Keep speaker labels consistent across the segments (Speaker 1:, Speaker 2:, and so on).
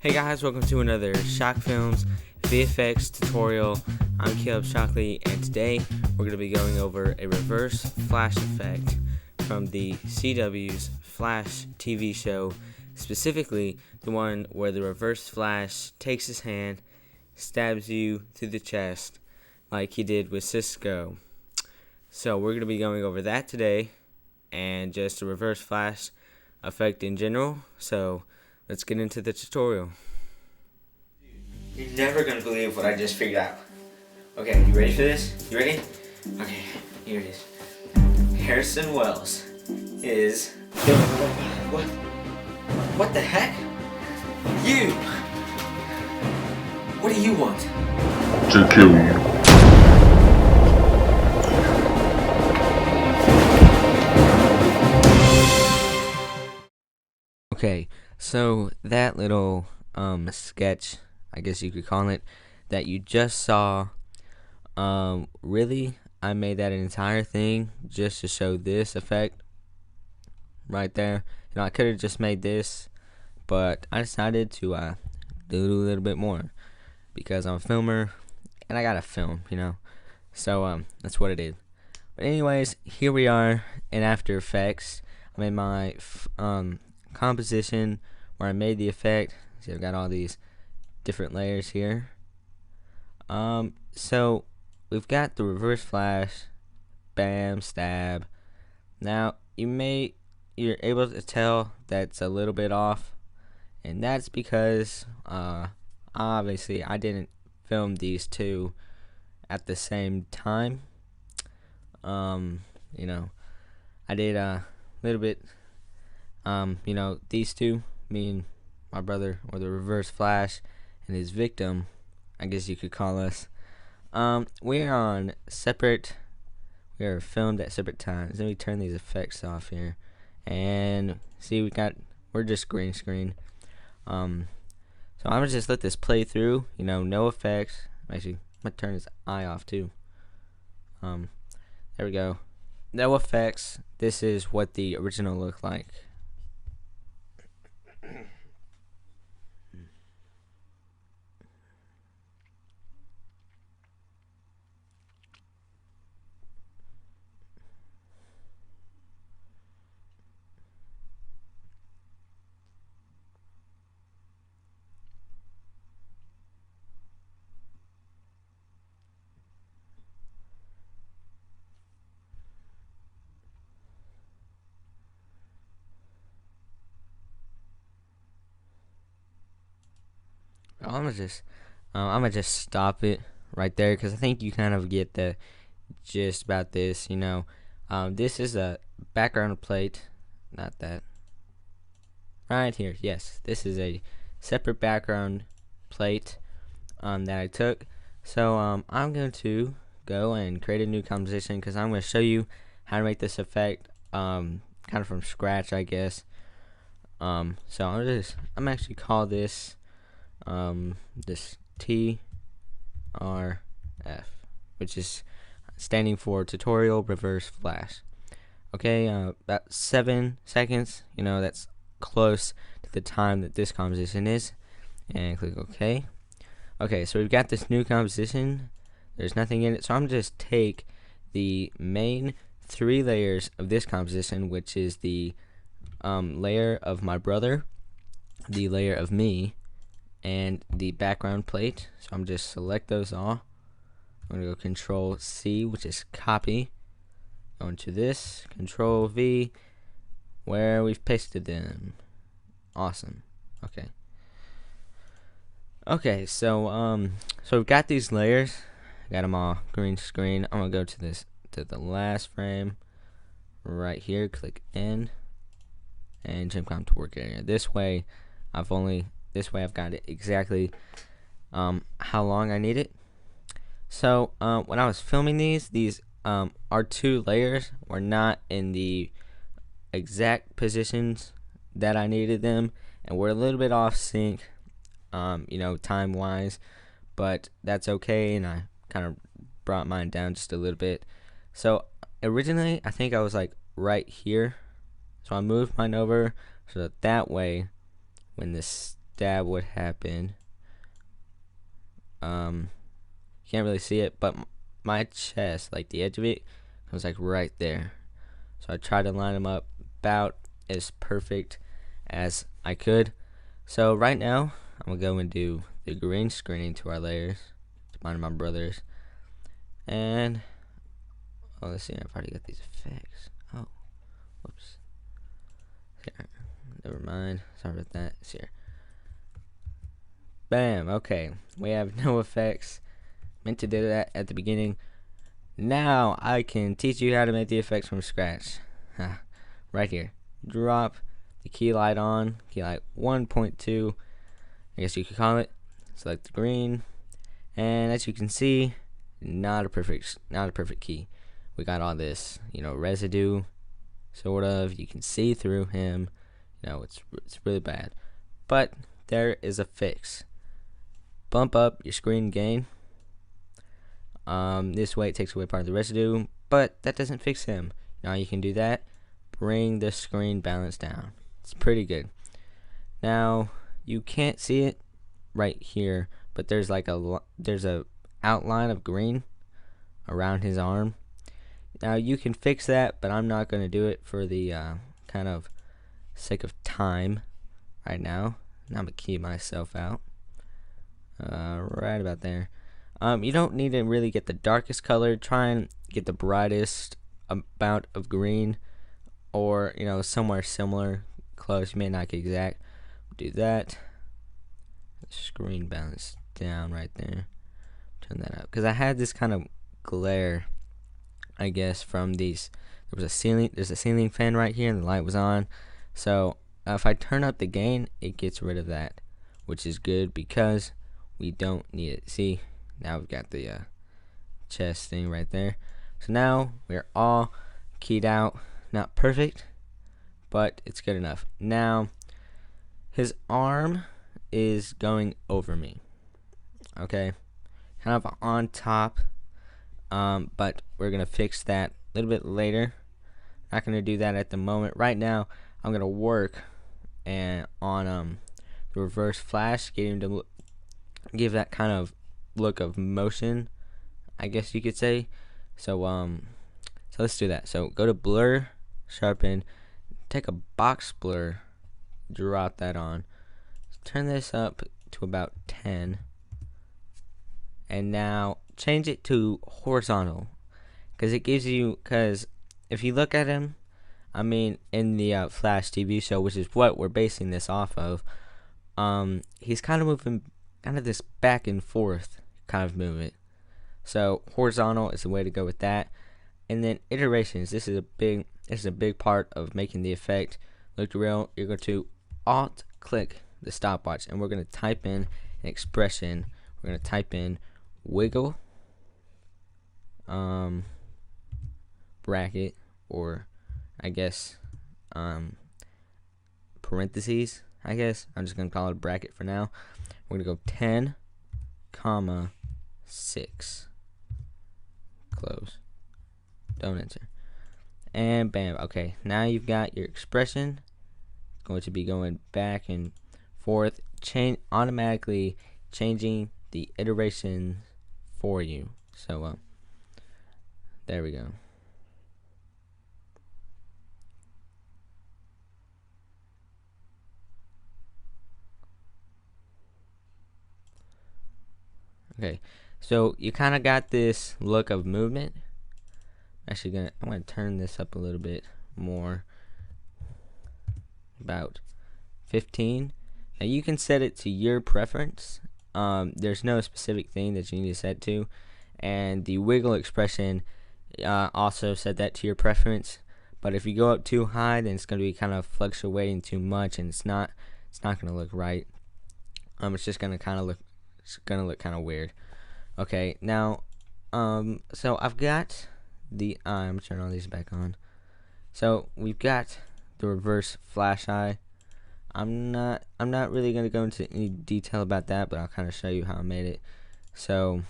Speaker 1: Hey guys, welcome to another Shock Films VFX tutorial. I'm Caleb Shockley, and today we're going to be going over a reverse flash effect from the CW's Flash TV show, specifically the one where the reverse flash takes his hand, stabs you through the chest like he did with Cisco. So we're going to be going over that today and just a reverse flash effect in general. So let's get into the tutorial. You're never going to believe what I just figured out. Okay, you ready for this? You ready? Okay, here it is. Harrison Wells is... What? What the heck? You! What do you want?
Speaker 2: To kill you.
Speaker 1: Okay, so that little sketch, I guess you could call it, that you just saw, really, I made that entire thing just to show this effect right there. You know, I could have just made this, but I decided to do a little bit more because I'm a filmer and I gotta film, you know. So that's what I did. But anyways, here we are in After Effects. I made my composition where I made the effect. See, I've got all these different layers here. So we've got the reverse flash, bam, stab. Now you're able to tell that's a little bit off, and that's because obviously I didn't film these two at the same time. You know, I did a little bit. You know, these two, me and my brother, or the reverse flash and his victim, I guess you could call us. We are filmed at separate times. Let me turn these effects off here, and see, we're just green screen. So I'm gonna just let this play through. You know, no effects. Actually, I'm gonna turn his eye off too. There we go. No effects. This is what the original looked like. I'm gonna just stop it right there because I think you kind of get the gist about this. You know, this is a background plate, not that. Right here, yes, this is a separate background plate that I took. So I'm going to go and create a new composition because I'm going to show you how to make this effect kind of from scratch, I guess. So I'm actually call this this TRF, which is standing for tutorial reverse flash. Okay, about 7 seconds. You know, that's close to the time that this composition is, and click OK. Okay, so we've got this new composition. There's nothing in it, so I'm just take the main 3 layers of this composition, which is the layer of my brother, the layer of me, and the background plate. So I'm just select those all. I'm gonna go Control C, which is copy. Go into this, Control V, where we've pasted them. Awesome. Okay. Okay, so we've got these layers. Got them all green screen. I'm gonna go to the last frame right here. Click End and jump on to work area. This way I've got it exactly how long I need it. So when I was filming these our 2 layers were not in the exact positions that I needed them, and we're a little bit off sync, you know, time wise, but that's okay, and I kind of brought mine down just a little bit. So originally I think I was like right here, so I moved mine over so that way when this that would happen. You can't really see it, but my chest, like the edge of it, was like right there. So I tried to line them up about as perfect as I could. So right now, I'm gonna go and do the green screen to our layers. It's mine and my brother's. And oh, let's see, I've already got these effects. Oh, whoops. Here, never mind. Sorry about that. It's here. Bam. Okay, we have no effects. Meant to do that at the beginning. Now I can teach you how to make the effects from scratch. Right here. Drop the key light on. Key light 1.2. I guess you could call it. Select the green, and as you can see, not a perfect key. We got all this, residue, sort of. You can see through him. It's really bad, but there is a fix. Bump up your screen gain. This way it takes away part of the residue, but that doesn't fix him. Now you can do that. Bring the screen balance down. It's pretty good. Now you can't see it right here, but there's like there's a outline of green around his arm. Now you can fix that, but I'm not going to do it for the kind of sake of time right now. Now I'm gonna key myself out right about there. You don't need to really get the darkest color. Try and get the brightest amount of green, or somewhere similar, close. You may not get exact. Do that. Screen balance down right there. Turn that up because I had this kind of glare, I guess, from these. There's a ceiling fan right here, and the light was on. So if I turn up the gain, it gets rid of that, which is good because we don't need it. See, now we've got the chest thing right there. So now we're all keyed out. Not perfect, but it's good enough. Now his arm is going over me. Okay, kind of on top, but we're gonna fix that a little bit later. Not gonna do that at the moment. Right now, I'm gonna work and on the reverse flash, get him to give that kind of look of motion, I guess you could say. So let's do that. So go to blur, sharpen, take a box blur, drop that on, turn this up to about 10, and now change it to horizontal, because it gives you, because if you look at him, I mean, in the Flash TV show, which is what we're basing this off of, he's kind of moving, kind of this back and forth kind of movement. So horizontal is the way to go with that. And then iterations. This is a big part of making the effect look real. You're going to Alt click the stopwatch, and we're going to type in an expression. We're going to type in wiggle bracket, or I guess parentheses. I guess I'm just going to call it a bracket for now. We're going to go 10, comma 6. Close. Don't enter. And bam. Okay, now you've got your expression. It's going to be going back and forth, automatically changing the iteration for you. So there we go. Okay, so you kind of got this look of movement. I'm gonna turn this up a little bit more, about 15. Now you can set it to your preference. There's no specific thing that you need to set to, and the wiggle expression, also set that to your preference. But if you go up too high, then it's gonna be kind of fluctuating too much, and it's not gonna look right. It's just gonna kind of look. It's gonna look kind of weird. Okay, now, so I've got the I'm turning all these back on. So we've got the reverse flash eye. I'm not really gonna go into any detail about that, but I'll kind of show you how I made it. So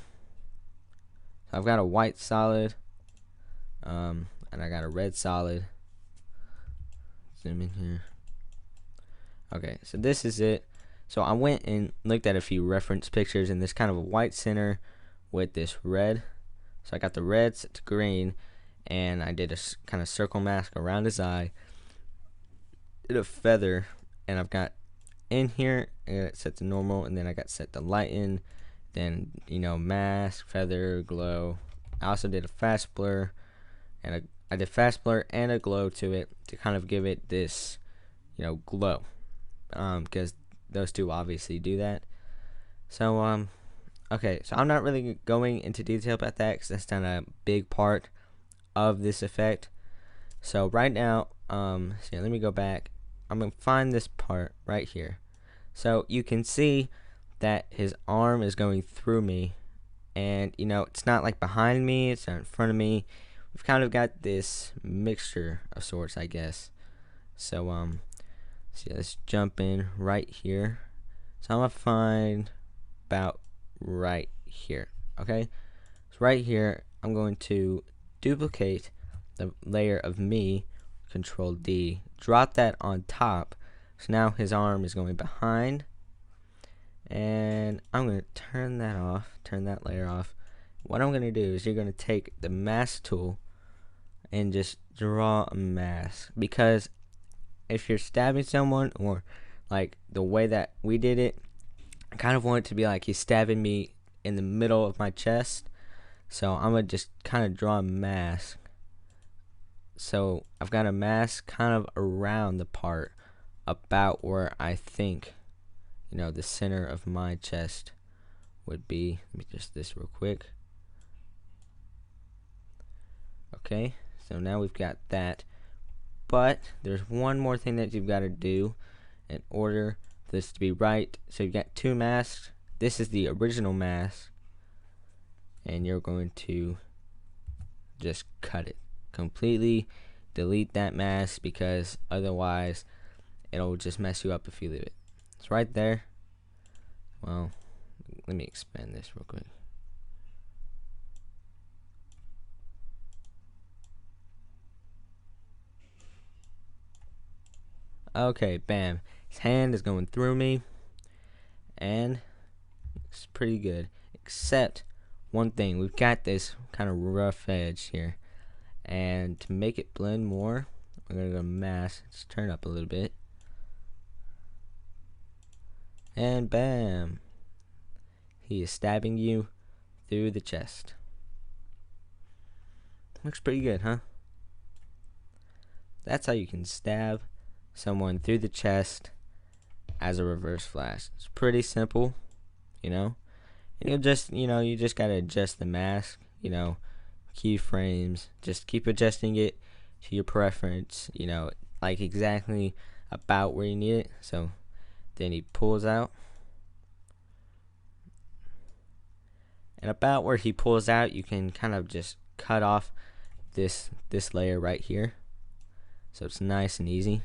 Speaker 1: I've got a white solid, and I got a red solid. Zoom in here. Okay, so this is it. So I went and looked at a few reference pictures, and this kind of a white center with this red. So I got the red set to green, and I did a kind of circle mask around his eye. Did a feather, and I've got in here, I got it set to normal, and then I got set to lighten, then mask, feather, glow. I also did a fast blur, and I did fast blur and a glow to it to kind of give it this glow, because those two obviously do that. So okay, so I'm not really going into detail about that because that's not a big part of this effect. So right now, let me go back. I'm gonna find this part right here. So you can see that his arm is going through me, and it's not like behind me, it's not in front of me. We've kind of got this mixture of sorts, I guess. So let's jump in right here. So I'm gonna find about right here. Okay, so right here I'm going to duplicate the layer of me, Control D, drop that on top. So now his arm is going behind, and I'm going to turn that layer off. What I'm going to do is you're going to take the mask tool and just draw a mask, because if you're stabbing someone, or like the way that we did it, I kind of want it to be like he's stabbing me in the middle of my chest. So I'm going to just kind of draw a mask. So I've got a mask kind of around the part about where I think the center of my chest would be. Let me just this real quick. Okay, so now we've got that, but there's one more thing that you've got to do in order for this to be right. So you've got two masks. This is the original mask, and you're going to just cut it completely, delete that mask, because otherwise it'll just mess you up if you leave it. It's right there. Well, let me expand this real quick. Okay, bam. His hand is going through me, and it's pretty good, except one thing. We've got this kind of rough edge here, and to make it blend more, we're going to go mask. Let's turn it up a little bit, and bam, he is stabbing you through the chest. Looks pretty good, huh? That's how you can stab someone through the chest as a reverse flash. It's pretty simple, and you just gotta adjust the mask, keyframes. Just keep adjusting it to your preference, like exactly about where you need it. So then he pulls out, and about where he pulls out, you can kind of just cut off this layer right here, so it's nice and easy.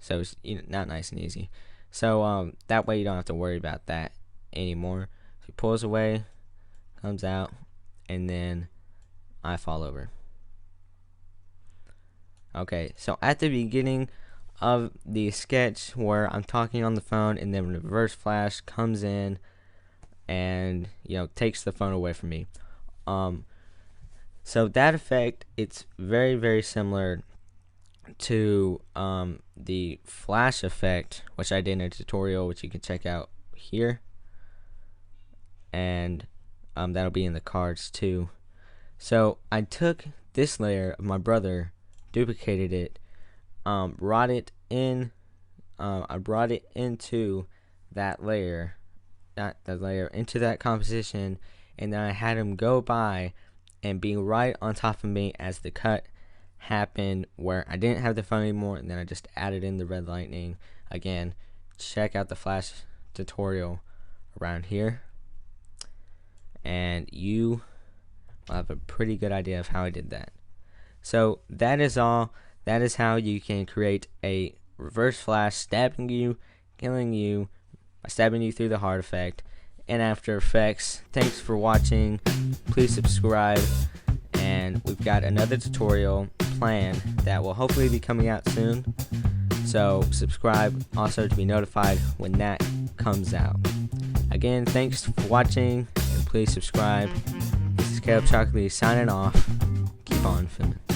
Speaker 1: So it's not nice and easy. So that way you don't have to worry about that anymore. So he pulls away, comes out, and then I fall over. Okay, so at the beginning of the sketch where I'm talking on the phone, and then reverse flash comes in and takes the phone away from me. So that effect, it's very, very similar to the flash effect, which I did in a tutorial, which you can check out here, and that'll be in the cards too. So I took this layer of my brother, duplicated it, brought it in, I brought it into that layer, into that composition, and then I had him go by and be right on top of me as the cut happened, where I didn't have the phone anymore, and then I just added in the red lightning. Again, check out the flash tutorial around here, and you will have a pretty good idea of how I did that. So that is all. That is how you can create a reverse flash stabbing you, killing you by stabbing you through the heart effect in After Effects. Thanks for watching. Please subscribe, and we've got another tutorial planned that will hopefully be coming out soon. So subscribe also to be notified when that comes out. Again, thanks for watching, and please subscribe. This is Caleb Chocolate signing off. Keep on filming.